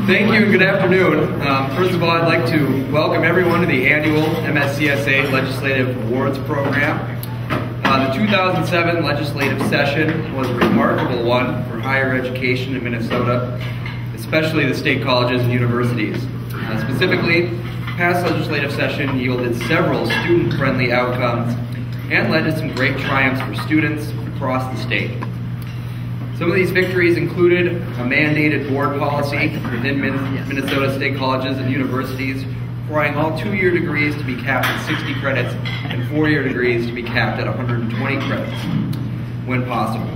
Thank you and good afternoon. First of all, I'd like to welcome everyone to the annual MSCSA Legislative Awards Program. The 2007 legislative session was a remarkable one for higher education in Minnesota, especially the state colleges and universities. Specifically, the past legislative session yielded several student-friendly outcomes and led to some great triumphs for students across the state. Some of these victories included a mandated board policy within Minnesota state colleges and universities requiring all 2-year degrees to be capped at 60 credits and 4-year degrees to be capped at 120 credits when possible.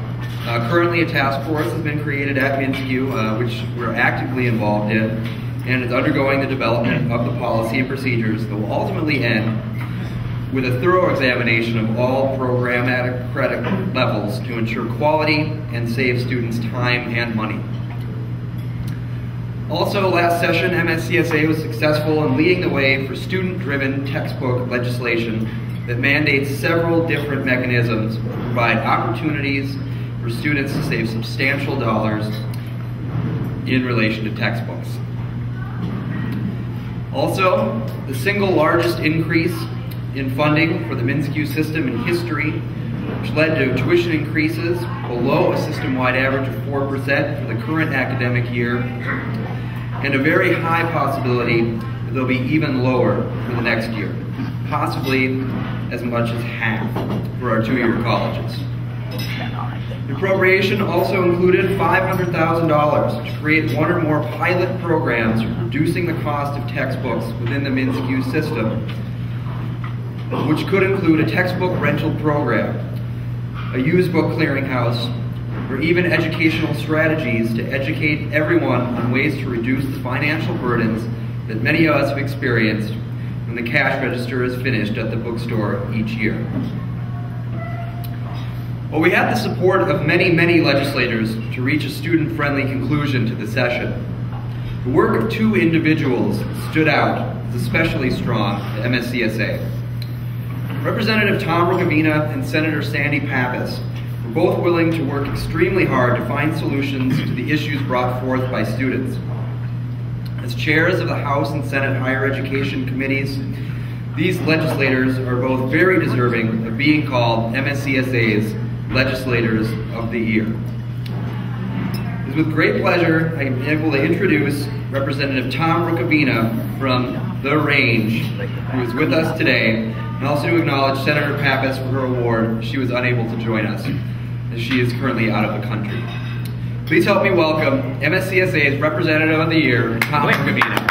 Currently, a task force has been created at MSCSA, which we're actively involved in, and is undergoing the development of the policy and procedures that will ultimately end with a thorough examination of all programmatic credit levels to ensure quality and save students time and money. Also, last session, MSCSA was successful in leading the way for student-driven textbook legislation that mandates several different mechanisms to provide opportunities for students to save substantial dollars in relation to textbooks. Also, the single largest increase in funding for the MSCSA system in history, which led to tuition increases below a system-wide average of 4% for the current academic year, and a very high possibility that they'll be even lower for the next year, possibly as much as half for our 2-year colleges. The appropriation also included $500,000 to create one or more pilot programs for reducing the cost of textbooks within the MSCSA system, which could include a textbook rental program, a used book clearinghouse, or even educational strategies to educate everyone on ways to reduce the financial burdens that many of us have experienced when the cash register is finished at the bookstore each year. Well, we had the support of many legislators to reach a student-friendly conclusion to the session. The work of 2 individuals stood out as especially strong at MSCSA. Representative Tom Rukavina and Senator Sandy Pappas were both willing to work extremely hard to find solutions to the issues brought forth by students. As chairs of the House and Senate Higher Education Committees, these legislators are both very deserving of being called MSCSA's Legislators of the Year. It is with great pleasure I am able to introduce Representative Tom Rukavina from The Range, who is with us today, and also to acknowledge Senator Pappas for her award. She was unable to join us, as she is currently out of the country. Please help me welcome MSCSA's Representative of the Year, Tom Rukavina.